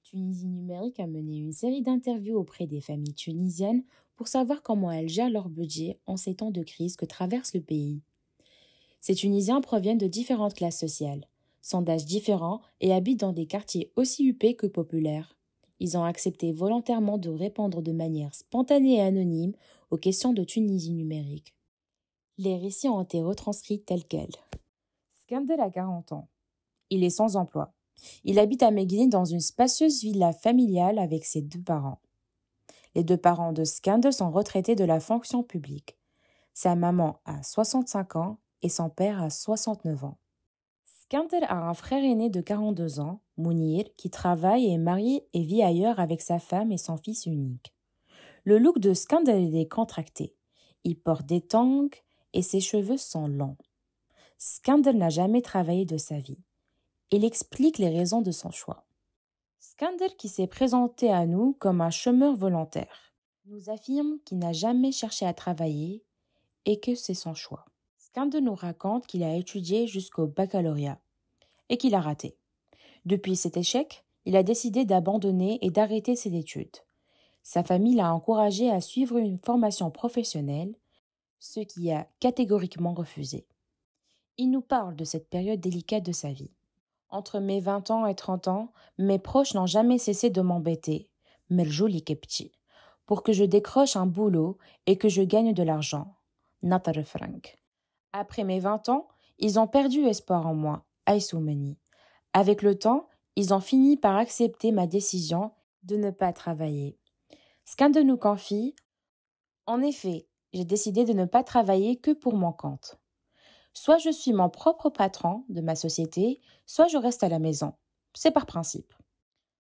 Tunisie numérique a mené une série d'interviews auprès des familles tunisiennes pour savoir comment elles gèrent leur budget en ces temps de crise que traverse le pays. Ces Tunisiens proviennent de différentes classes sociales, sont d'âges différents et habitent dans des quartiers aussi huppés que populaires. Ils ont accepté volontairement de répondre de manière spontanée et anonyme aux questions de Tunisie numérique. Les récits ont été retranscrits tels quels. Skandel a 40 ans. Il est sans emploi. Il habite à Méguine dans une spacieuse villa familiale avec ses deux parents. Les deux parents de Skandel sont retraités de la fonction publique. Sa maman a 65 ans et son père a 69 ans. Skandel a un frère aîné de 42 ans, Mounir, qui travaille et est marié et vit ailleurs avec sa femme et son fils unique. Le look de Skandel est décontracté. Il porte des tongs et ses cheveux sont longs. Skandel n'a jamais travaillé de sa vie. Il explique les raisons de son choix. Skandel, qui s'est présenté à nous comme un chômeur volontaire, nous affirme qu'il n'a jamais cherché à travailler et que c'est son choix. Skandel nous raconte qu'il a étudié jusqu'au baccalauréat et qu'il a raté. Depuis cet échec, il a décidé d'abandonner et d'arrêter ses études. Sa famille l'a encouragé à suivre une formation professionnelle, ce qu'il a catégoriquement refusé. Il nous parle de cette période délicate de sa vie. Entre mes 20 ans et 30 ans, mes proches n'ont jamais cessé de m'embêter, merjouli kepti, pour que je décroche un boulot et que je gagne de l'argent. Natar frank. Après mes 20 ans, ils ont perdu espoir en moi, Aïsoumeni. Avec le temps, ils ont fini par accepter ma décision de ne pas travailler. Skandel nous confie, en effet, j'ai décidé de ne pas travailler que pour mon compte. Soit je suis mon propre patron de ma société, soit je reste à la maison. C'est par principe.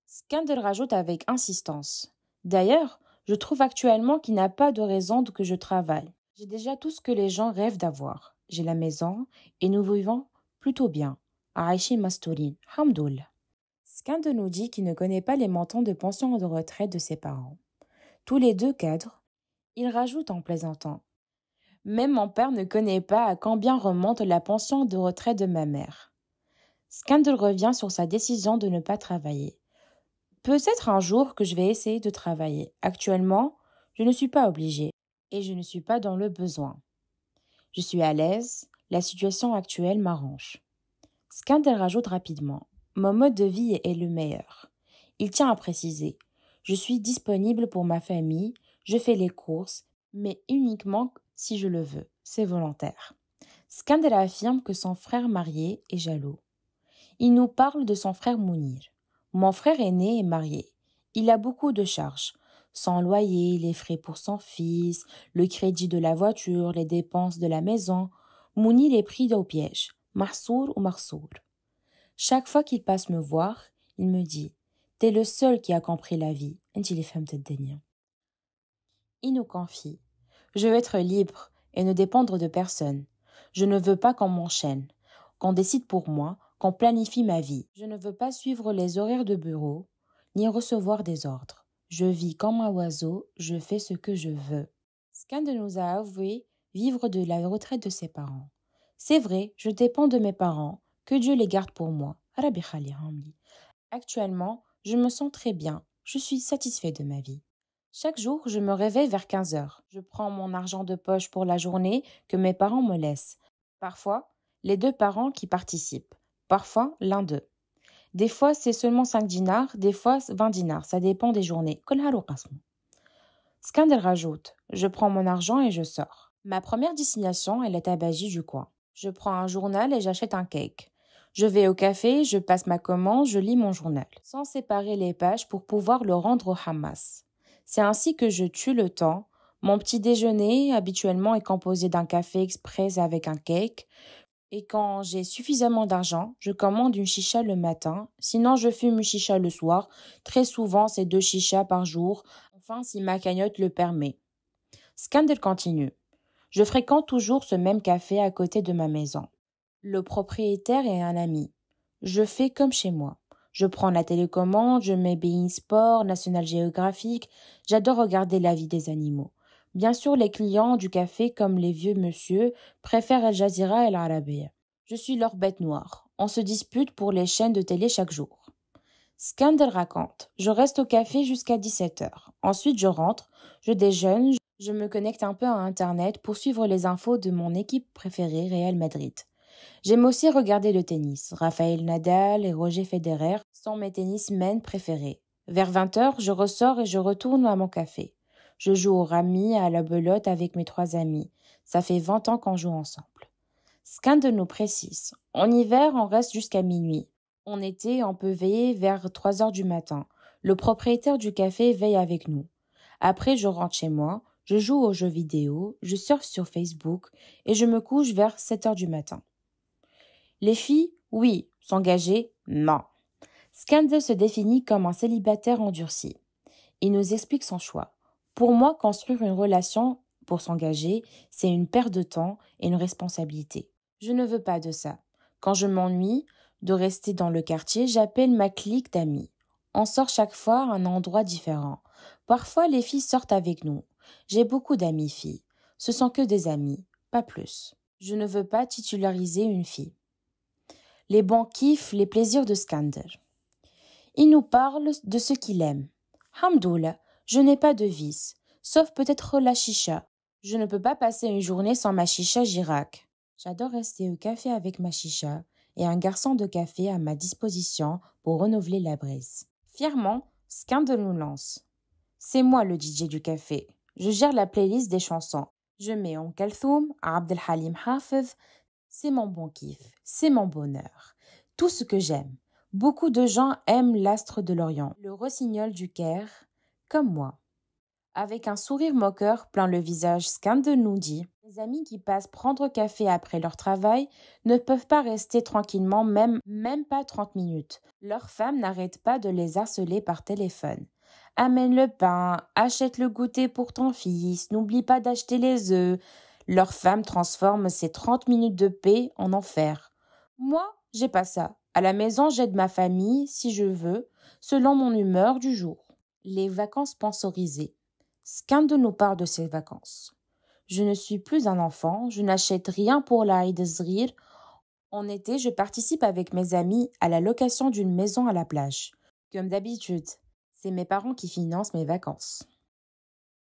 Skandel rajoute avec insistance. D'ailleurs, je trouve actuellement qu'il n'y a pas de raison que je travaille. J'ai déjà tout ce que les gens rêvent d'avoir. J'ai la maison et nous vivons plutôt bien. Aïchi Mastourin, Hamdoul. Skandel nous dit qu'il ne connaît pas les montants de pension de retraite de ses parents. Tous les deux cadres. Il rajoute en plaisantant. Même mon père ne connaît pas à combien remonte la pension de retraite de ma mère. Skandel revient sur sa décision de ne pas travailler. Peut-être un jour que je vais essayer de travailler. Actuellement, je ne suis pas obligée et je ne suis pas dans le besoin. Je suis à l'aise, la situation actuelle m'arrange. Skandel rajoute rapidement. Mon mode de vie est le meilleur. Il tient à préciser. Je suis disponible pour ma famille, je fais les courses, mais uniquement si je le veux, c'est volontaire. Skandel affirme que son frère marié est jaloux. Il nous parle de son frère Mounir. Mon frère aîné est marié. Il a beaucoup de charges. Son loyer, les frais pour son fils, le crédit de la voiture, les dépenses de la maison. Mounir est pris au piège. Marsour ou Marsour. Chaque fois qu'il passe me voir, il me dit « T'es le seul qui a compris la vie. » Il nous confie. Je veux être libre et ne dépendre de personne. Je ne veux pas qu'on m'enchaîne, qu'on décide pour moi, qu'on planifie ma vie. Je ne veux pas suivre les horaires de bureau, ni recevoir des ordres. Je vis comme un oiseau, je fais ce que je veux. Skandel nous a avoué vivre de la retraite de ses parents. C'est vrai, je dépends de mes parents, que Dieu les garde pour moi. Actuellement, je me sens très bien, je suis satisfait de ma vie. Chaque jour, je me réveille vers 15 heures. Je prends mon argent de poche pour la journée que mes parents me laissent. Parfois, les deux parents qui participent. Parfois, l'un d'eux. Des fois, c'est seulement 5 dinars, des fois 20 dinars. Ça dépend des journées. Skandel rajoute. Je prends mon argent et je sors. Ma première destination est la tabagie du coin. Je prends un journal et j'achète un cake. Je vais au café, je passe ma commande, je lis mon journal. Sans séparer les pages pour pouvoir le rendre au Hamas. C'est ainsi que je tue le temps. Mon petit déjeuner, habituellement, est composé d'un café express avec un cake. Et quand j'ai suffisamment d'argent, je commande une chicha le matin. Sinon, je fume une chicha le soir. Très souvent, c'est 2 chichas par jour. Enfin, si ma cagnotte le permet. Skandel continue. Je fréquente toujours ce même café à côté de ma maison. Le propriétaire est un ami. Je fais comme chez moi. Je prends la télécommande, je mets Bein Sport, National Geographic. J'adore regarder la vie des animaux. Bien sûr, les clients du café, comme les vieux monsieur, préfèrent Al Jazeera et l'Arabia. Je suis leur bête noire. On se dispute pour les chaînes de télé chaque jour. Skandal raconte. Je reste au café jusqu'à 17h. Ensuite, je rentre, je déjeune, je me connecte un peu à Internet pour suivre les infos de mon équipe préférée, Real Madrid. J'aime aussi regarder le tennis. Rafael Nadal et Roger Federer sont mes tennismen préférés. Vers 20h, je ressors et je retourne à mon café. Je joue au rami, à la belote avec mes 3 amis. Ça fait 20 ans qu'on joue ensemble. Skandal nous précise. En hiver, on reste jusqu'à minuit. En été, on peut veiller vers 3h du matin. Le propriétaire du café veille avec nous. Après, je rentre chez moi, je joue aux jeux vidéo, je surfe sur Facebook et je me couche vers 7h du matin. Les filles, oui. S'engager, non. Skandal se définit comme un célibataire endurci. Il nous explique son choix. Pour moi, construire une relation pour s'engager, c'est une perte de temps et une responsabilité. Je ne veux pas de ça. Quand je m'ennuie de rester dans le quartier, j'appelle ma clique d'amis. On sort chaque fois à un endroit différent. Parfois, les filles sortent avec nous. J'ai beaucoup d'amis filles. Ce sont que des amis, pas plus. Je ne veux pas titulariser une fille. Les bons kiffs, les plaisirs de Skandal. Il nous parle de ce qu'il aime. Hamdoullah, je n'ai pas de vice, sauf peut-être la chicha. Je ne peux pas passer une journée sans ma chicha Girac. J'adore rester au café avec ma chicha et un garçon de café à ma disposition pour renouveler la brise. Fièrement, Skandal nous lance. C'est moi le DJ du café. Je gère la playlist des chansons. Je mets en Kalthoum, Abdel Halim Hafez. C'est mon bon kiff, c'est mon bonheur. Tout ce que j'aime. Beaucoup de gens aiment l'astre de l'Orient, le rossignol du Caire, comme moi. Avec un sourire moqueur plein le visage, Skandal nous dit « Les amis qui passent prendre café après leur travail ne peuvent pas rester tranquillement même pas 30 minutes. Leurs femmes n'arrêtent pas de les harceler par téléphone. Amène le pain, achète le goûter pour ton fils, n'oublie pas d'acheter les œufs. » Leurs femmes transforment ces 30 minutes de paix en enfer. Moi, j'ai pas ça. À la maison, j'aide ma famille, si je veux, selon mon humeur du jour. Les vacances sponsorisées. Skandal nous parle de ses vacances. Je ne suis plus un enfant, je n'achète rien pour la Eid Zrir. En été, je participe avec mes amis à la location d'une maison à la plage. Comme d'habitude, c'est mes parents qui financent mes vacances.